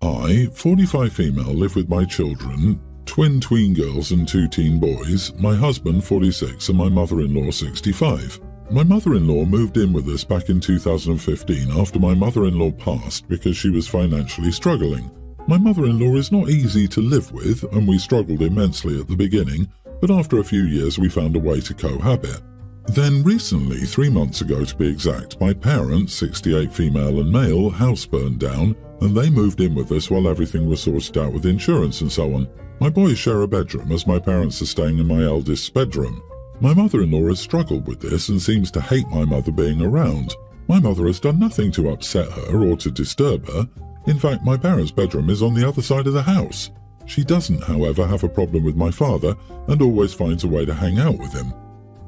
I, 45 female, live with my children, tween girls and 2 teen boys, my husband 46 and my mother-in-law 65. My mother-in-law moved in with us back in 2015 after my mother-in-law passed because she was financially struggling. My mother-in-law is not easy to live with and we struggled immensely at the beginning, but after a few years we found a way to cohabit. Then recently, 3 months ago to be exact, my parents, 68 female and male, house burned down and they moved in with us while everything was sorted out with insurance and so on. My boys share a bedroom as my parents are staying in my eldest's bedroom. My mother-in-law has struggled with this and seems to hate my mother being around. My mother has done nothing to upset her or to disturb her. In fact, my parents' bedroom is on the other side of the house. She doesn't, however, have a problem with my father and always finds a way to hang out with him.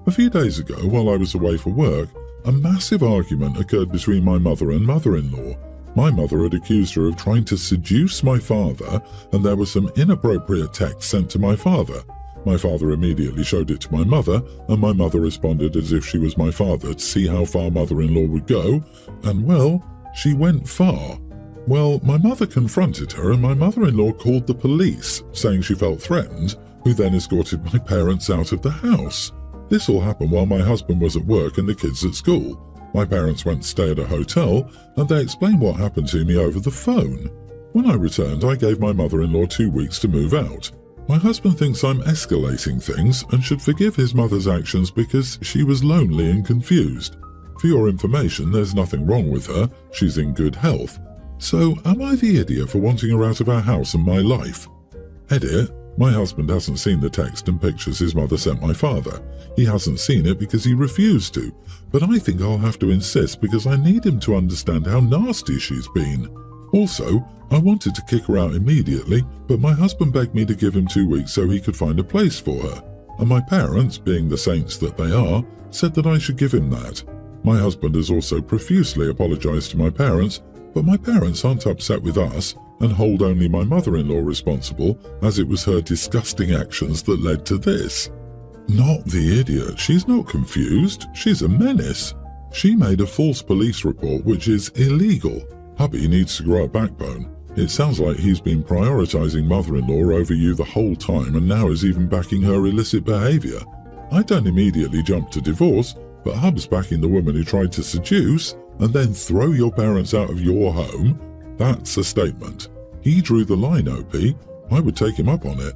A few days ago, while I was away for work, a massive argument occurred between my mother and mother-in-law. My mother had accused her of trying to seduce my father, and there was some inappropriate text sent to my father. My father immediately showed it to my mother, and my mother responded as if she was my father to see how far mother-in-law would go, and well, she went far. Well, my mother confronted her and my mother-in-law called the police, saying she felt threatened, who then escorted my parents out of the house. This all happened while my husband was at work and the kids at school. My parents went to stay at a hotel and they explained what happened to me over the phone. When I returned, I gave my mother-in-law 2 weeks to move out. My husband thinks I'm escalating things and should forgive his mother's actions because she was lonely and confused. For your information, there's nothing wrong with her. She's in good health. So, am I the idiot for wanting her out of our house and my life? Edit. My husband hasn't seen the text and pictures his mother sent my father. He hasn't seen it because he refused to, but I think I'll have to insist because I need him to understand how nasty she's been. Also, I wanted to kick her out immediately, but my husband begged me to give him 2 weeks so he could find a place for her. And my parents, being the saints that they are, said that I should give him that. My husband has also profusely apologized to my parents, but my parents aren't upset with us and hold only my mother-in-law responsible, as it was her disgusting actions that led to this. Not the idiot. She's not confused. She's a menace. She made a false police report, which is illegal. Hubby needs to grow a backbone. It sounds like he's been prioritizing mother-in-law over you the whole time and now is even backing her illicit behavior. I don't immediately jump to divorce, but Hub's backing the woman who tried to seduce and then throw your parents out of your home. That's a statement. He drew the line, OP. I would take him up on it.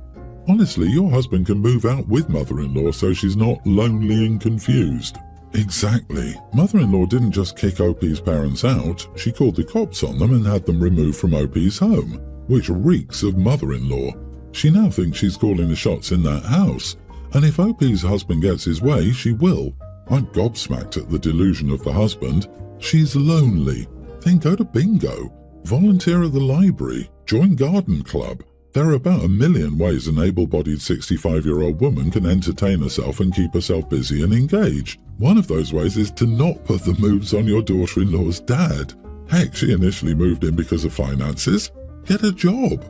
Honestly, your husband can move out with mother-in-law so she's not lonely and confused. Exactly. Mother-in-law didn't just kick OP's parents out, she called the cops on them and had them removed from OP's home, which reeks of mother-in-law. She now thinks she's calling the shots in that house, and if OP's husband gets his way, she will. I'm gobsmacked at the delusion of the husband. She's lonely. Then go to bingo. Volunteer at the library. Join garden club. There are about 1 million ways an able-bodied 65-year-old woman can entertain herself and keep herself busy and engaged. One of those ways is to not put the moves on your daughter-in-law's dad. Heck, she initially moved in because of finances. Get a job.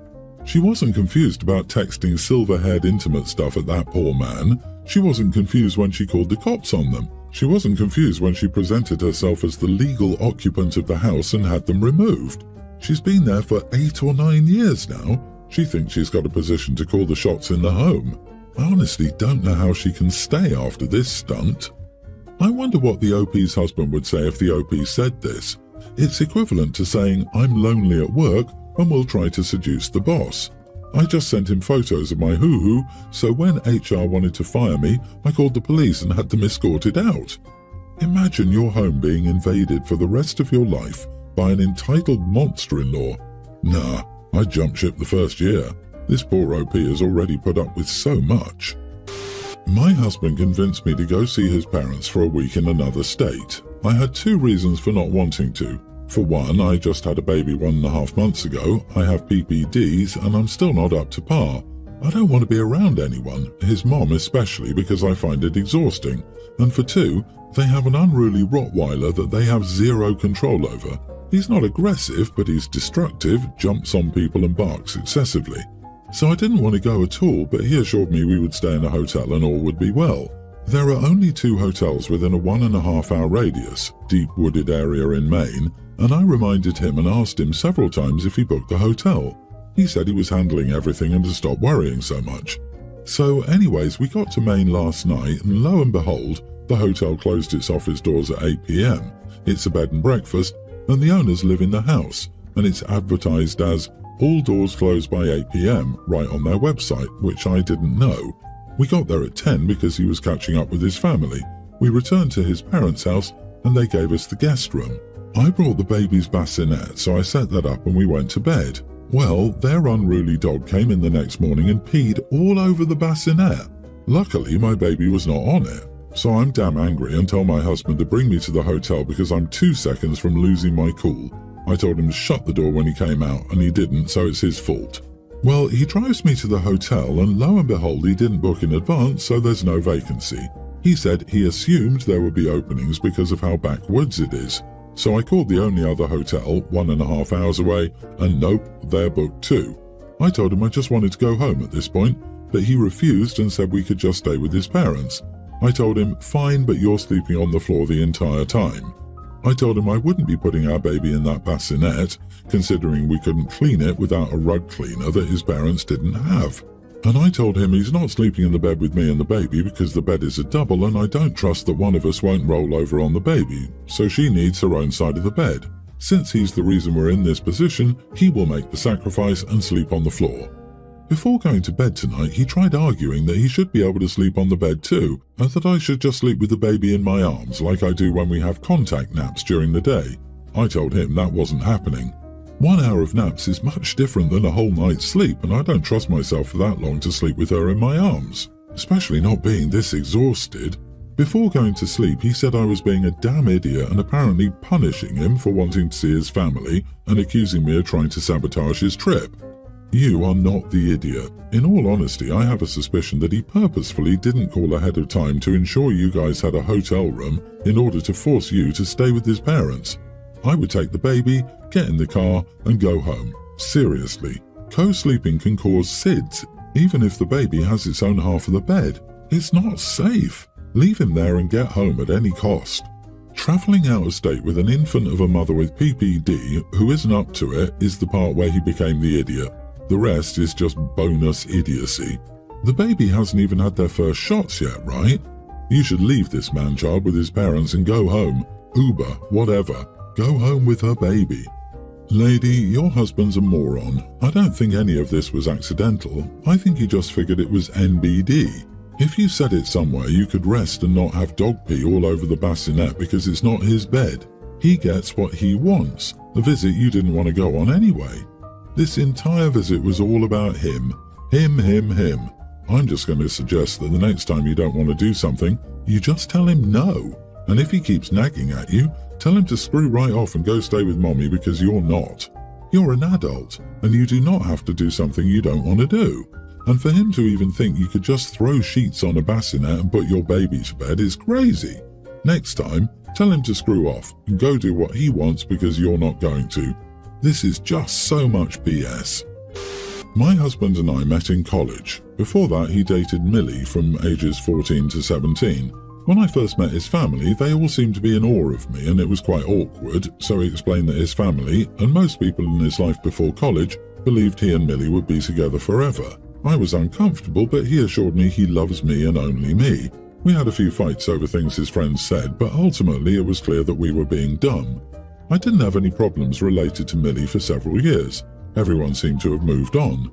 She wasn't confused about texting silver-haired intimate stuff at that poor man. She wasn't confused when she called the cops on them. She wasn't confused when she presented herself as the legal occupant of the house and had them removed. She's been there for 8 or 9 years now. She thinks she's got a position to call the shots in the home. I honestly don't know how she can stay after this stunt. I wonder what the OP's husband would say if the OP said this. It's equivalent to saying, I'm lonely at work and will try to seduce the boss. I just sent him photos of my hoo-hoo, so when HR wanted to fire me, I called the police and had them escorted out. Imagine your home being invaded for the rest of your life by an entitled monster-in-law. Nah, I jumped ship the first year. This poor OP has already put up with so much. My husband convinced me to go see his parents for a week in another state. I had 2 reasons for not wanting to. For one, I just had a baby 1.5 months ago, I have PPDs, and I'm still not up to par. I don't want to be around anyone, his mom especially, because I find it exhausting. And for 2, they have an unruly Rottweiler that they have 0 control over. He's not aggressive, but he's destructive, jumps on people and barks excessively. So I didn't want to go at all, but he assured me we would stay in a hotel and all would be well. There are only 2 hotels within a 1.5 hour radius, deep wooded area in Maine, and I reminded him and asked him several times if he booked the hotel. He said he was handling everything and to stop worrying so much. So anyways, we got to Maine last night, and lo and behold, the hotel closed its office doors at 8 p.m. It's a bed and breakfast, and the owners live in the house, and it's advertised as all doors closed by 8 p.m. right on their website, which I didn't know. We got there at 10 because he was catching up with his family. We returned to his parents' house, and they gave us the guest room. I brought the baby's bassinet, so I set that up and we went to bed. Well, their unruly dog came in the next morning and peed all over the bassinet. Luckily, my baby was not on it. So I'm damn angry and tell my husband to bring me to the hotel because I'm 2 seconds from losing my cool. I told him to shut the door when he came out, and he didn't, so it's his fault. Well, he drives me to the hotel, and lo and behold, he didn't book in advance, so there's no vacancy. He said he assumed there would be openings because of how backwoods it is. So I called the only other hotel, 1.5 hours away, and nope, they're booked too. I told him I just wanted to go home at this point, but he refused and said we could just stay with his parents. I told him, fine, but you're sleeping on the floor the entire time. I told him I wouldn't be putting our baby in that bassinet, considering we couldn't clean it without a rug cleaner that his parents didn't have. And I told him he's not sleeping in the bed with me and the baby because the bed is a double and I don't trust that one of us won't roll over on the baby, so she needs her own side of the bed. Since he's the reason we're in this position, he will make the sacrifice and sleep on the floor. Before going to bed tonight, he tried arguing that he should be able to sleep on the bed too, and that I should just sleep with the baby in my arms like I do when we have contact naps during the day. I told him that wasn't happening. 1 hour of naps is much different than a whole night's sleep, and I don't trust myself for that long to sleep with her in my arms, especially not being this exhausted. Before going to sleep, he said I was being a damn idiot and apparently punishing him for wanting to see his family and accusing me of trying to sabotage his trip. You are not the idiot. In all honesty, I have a suspicion that he purposefully didn't call ahead of time to ensure you guys had a hotel room in order to force you to stay with his parents. I would take the baby, get in the car, and go home. Seriously, co-sleeping can cause SIDS, even if the baby has its own half of the bed. It's not safe. Leave him there and get home at any cost. Travelling out of state with an infant of a mother with PPD who isn't up to it is the part where he became the idiot. The rest is just bonus idiocy. The baby hasn't even had their first shots yet, right? You should leave this man-child with his parents and go home. Uber, whatever. Go home with her baby. Lady, your husband's a moron. I don't think any of this was accidental. I think he just figured it was NBD. If you said it somewhere, you could rest and not have dog pee all over the bassinet because it's not his bed. He gets what he wants, a visit you didn't want to go on anyway. This entire visit was all about him. Him. I'm just going to suggest that the next time you don't want to do something, you just tell him no. And if he keeps nagging at you, tell him to screw right off and go stay with mommy because you're not. You're an adult, and you do not have to do something you don't want to do. And for him to even think you could just throw sheets on a bassinet and put your baby to bed is crazy. Next time, tell him to screw off and go do what he wants because you're not going to. This is just so much BS. My husband and I met in college. Before that, he dated Millie from ages 14 to 17. When I first met his family, they all seemed to be in awe of me and it was quite awkward, so he explained that his family, and most people in his life before college, believed he and Millie would be together forever. I was uncomfortable, but he assured me he loves me and only me. We had a few fights over things his friends said, but ultimately it was clear that we were being dumb. I didn't have any problems related to Millie for several years. Everyone seemed to have moved on.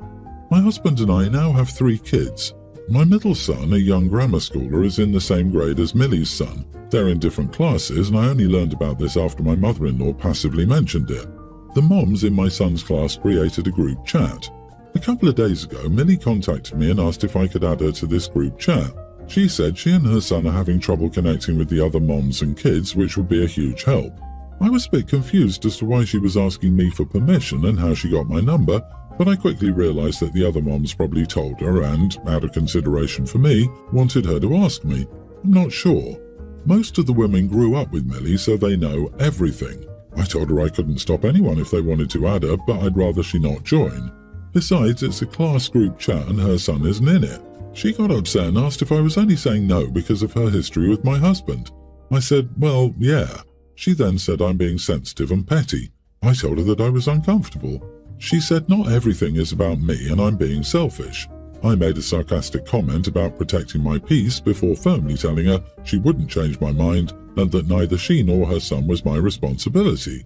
My husband and I now have 3 kids. My middle son, a young grammar schooler, is in the same grade as Millie's son. They're in different classes, and I only learned about this after my mother-in-law passively mentioned it. The moms in my son's class created a group chat. A couple of days ago, Millie contacted me and asked if I could add her to this group chat. She said she and her son are having trouble connecting with the other moms and kids, which would be a huge help. I was a bit confused as to why she was asking me for permission and how she got my number, but I quickly realized that the other moms probably told her and, out of consideration for me, wanted her to ask me. I'm not sure. Most of the women grew up with Millie, so they know everything. I told her I couldn't stop anyone if they wanted to add her, but I'd rather she not join. Besides, it's a class group chat and her son isn't in it. She got upset and asked if I was only saying no because of her history with my husband. I said, well, yeah. She then said I'm being sensitive and petty. I told her that I was uncomfortable. She said not everything is about me and I'm being selfish. I made a sarcastic comment about protecting my peace before firmly telling her she wouldn't change my mind and that neither she nor her son was my responsibility.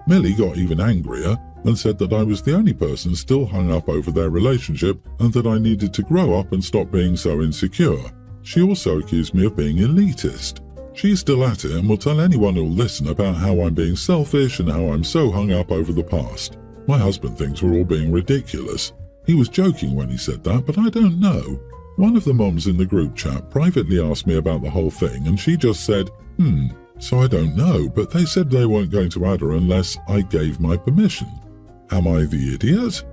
Millie got even angrier and said that I was the only person still hung up over their relationship and that I needed to grow up and stop being so insecure. She also accused me of being elitist. She's still at it and will tell anyone who'll listen about how I'm being selfish and how I'm so hung up over the past. My husband thinks we're all being ridiculous. He was joking when he said that, but I don't know. One of the moms in the group chat privately asked me about the whole thing and she just said, so I don't know, but they said they weren't going to add her unless I gave my permission. Am I the idiot?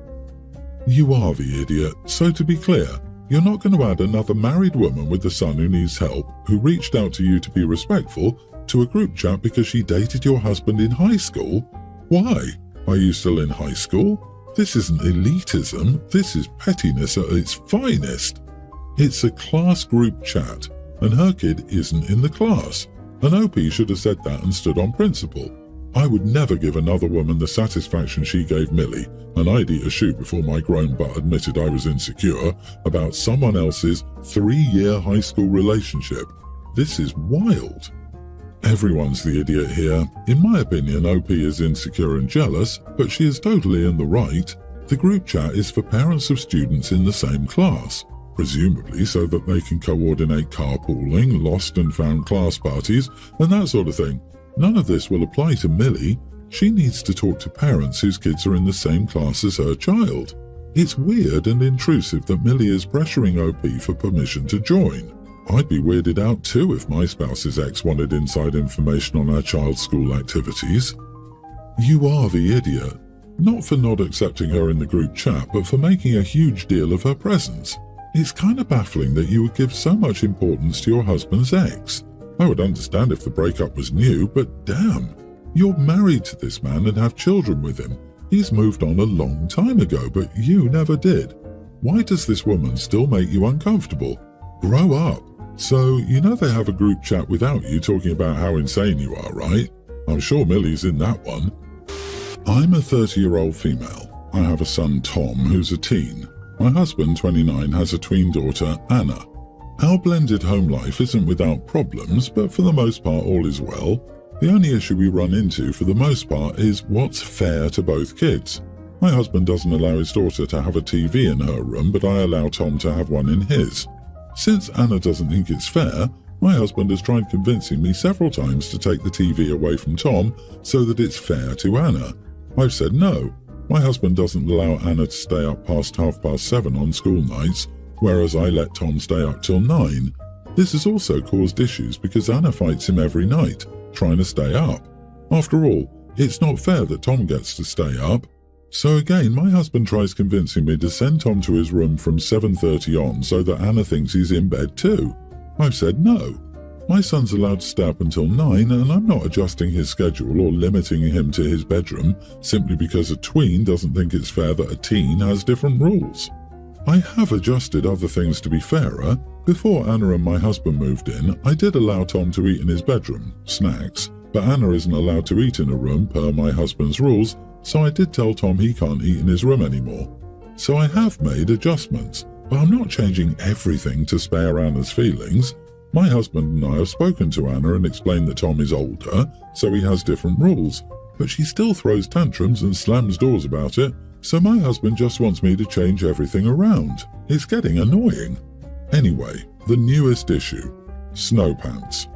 You are the idiot. So to be clear, you're not going to add another married woman with a son who needs help, who reached out to you to be respectful, to a group chat because she dated your husband in high school? Why? Are you still in high school? This isn't elitism, this is pettiness at its finest. It's a class group chat, and her kid isn't in the class. An OP should have said that and stood on principle. I would never give another woman the satisfaction she gave Millie, and I'd eat a shoe before my grown butt admitted I was insecure about someone else's 3-year high school relationship. This is wild. Everyone's the idiot here. In my opinion, OP is insecure and jealous, but she is totally in the right. The group chat is for parents of students in the same class, presumably so that they can coordinate carpooling, lost and found class parties, and that sort of thing. None of this will apply to Millie. She needs to talk to parents whose kids are in the same class as her child. It's weird and intrusive that Millie is pressuring OP for permission to join. I'd be weirded out too if my spouse's ex wanted inside information on our child's school activities. You are the idiot. Not for not accepting her in the group chat, but for making a huge deal of her presence. It's kind of baffling that you would give so much importance to your husband's ex. I would understand if the breakup was new, but damn, you're married to this man and have children with him. He's moved on a long time ago, but you never did. Why does this woman still make you uncomfortable? Grow up. So, you know they have a group chat without you talking about how insane you are, right? I'm sure Millie's in that one. I'm a 30-year-old female. I have a son, Tom, who's a teen. My husband, 29, has a tween daughter, Anna. Our blended home life isn't without problems, but for the most part all is well. The only issue we run into for the most part is what's fair to both kids. My husband doesn't allow his daughter to have a TV in her room, but I allow Tom to have one in his. Since Anna doesn't think it's fair, my husband has tried convincing me several times to take the TV away from Tom so that it's fair to Anna. I've said no. My husband doesn't allow Anna to stay up past 7:30 on school nights, whereas I let Tom stay up till 9. This has also caused issues because Anna fights him every night, trying to stay up. After all, it's not fair that Tom gets to stay up. So again, my husband tries convincing me to send Tom to his room from 7:30 on so that Anna thinks he's in bed too. I've said no. My son's allowed to stay up until 9 and I'm not adjusting his schedule or limiting him to his bedroom simply because a tween doesn't think it's fair that a teen has different rules. I have adjusted other things to be fairer. Before Anna and my husband moved in, I did allow Tom to eat in his bedroom, snacks, but Anna isn't allowed to eat in a room per my husband's rules, so I did tell Tom he can't eat in his room anymore. So I have made adjustments, but I'm not changing everything to spare Anna's feelings. My husband and I have spoken to Anna and explained that Tom is older, so he has different rules, but she still throws tantrums and slams doors about it, so my husband just wants me to change everything around. It's getting annoying. Anyway, the newest issue. Snow pants.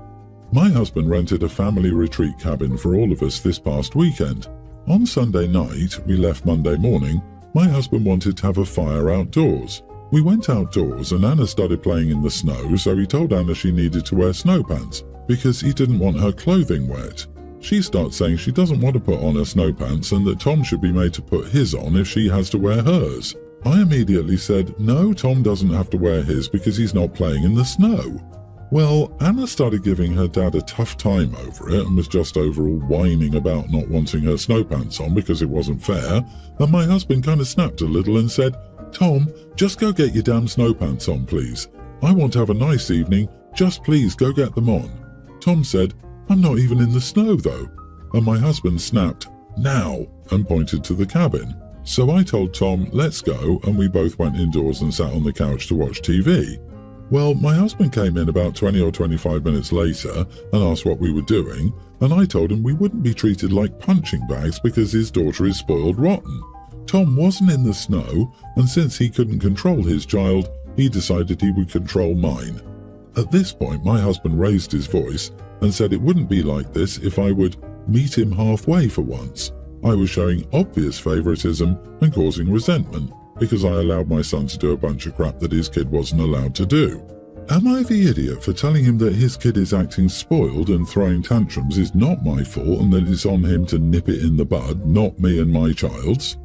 My husband rented a family retreat cabin for all of us this past weekend. On Sunday night, we left Monday morning, my husband wanted to have a fire outdoors. We went outdoors and Anna started playing in the snow, so he told Anna she needed to wear snow pants because he didn't want her clothing wet. She starts saying she doesn't want to put on her snow pants and that Tom should be made to put his on if she has to wear hers. I immediately said, no, Tom doesn't have to wear his because he's not playing in the snow. Well, Anna started giving her dad a tough time over it and was just overall whining about not wanting her snow pants on because it wasn't fair, and my husband kind of snapped a little and said, Tom, just go get your damn snow pants on, please. I want to have a nice evening, just please go get them on. Tom said, I'm not even in the snow though. And my husband snapped, "Now," and pointed to the cabin. So I told Tom, "Let's go," and we both went indoors and sat on the couch to watch TV. Well, my husband came in about 20 or 25 minutes later and asked what we were doing, and I told him we wouldn't be treated like punching bags because his daughter is spoiled rotten. Tom wasn't in the snow, and since he couldn't control his child, he decided he would control mine. At this point, my husband raised his voice and said it wouldn't be like this if I would meet him halfway for once. I was showing obvious favoritism and causing resentment because I allowed my son to do a bunch of crap that his kid wasn't allowed to do. Am I the idiot for telling him that his kid is acting spoiled and throwing tantrums is not my fault and that it's on him to nip it in the bud, not me and my child's?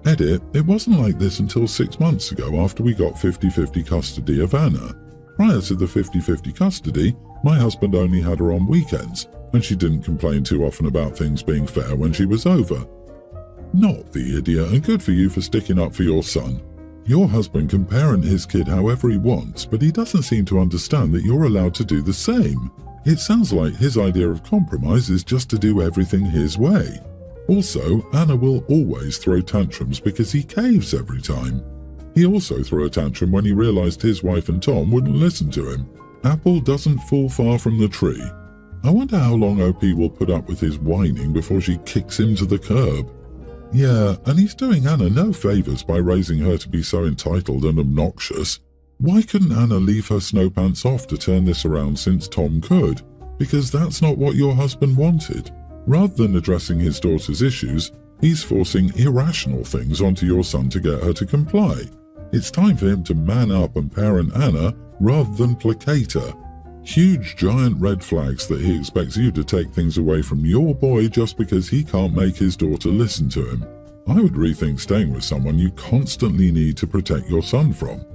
Edit, it wasn't like this until 6 months ago after we got 50-50 custody of Anna. Prior to the 50-50 custody, my husband only had her on weekends, and she didn't complain too often about things being fair when she was over. Not the idiot, and good for you for sticking up for your son. Your husband can parent his kid however he wants, but he doesn't seem to understand that you're allowed to do the same. It sounds like his idea of compromise is just to do everything his way. Also, Anna will always throw tantrums because he caves every time. He also threw a tantrum when he realized his wife and Tom wouldn't listen to him. Apple doesn't fall far from the tree. I wonder how long OP will put up with his whining before she kicks him to the curb. Yeah, and he's doing Anna no favors by raising her to be so entitled and obnoxious. Why couldn't Anna leave her snow pants off to turn this around since Tom could? Because that's not what your husband wanted. Rather than addressing his daughter's issues, he's forcing irrational things onto your son to get her to comply. It's time for him to man up and parent Anna rather than placate her. Huge giant red flags that he expects you to take things away from your boy just because he can't make his daughter listen to him. I would rethink staying with someone you constantly need to protect your son from.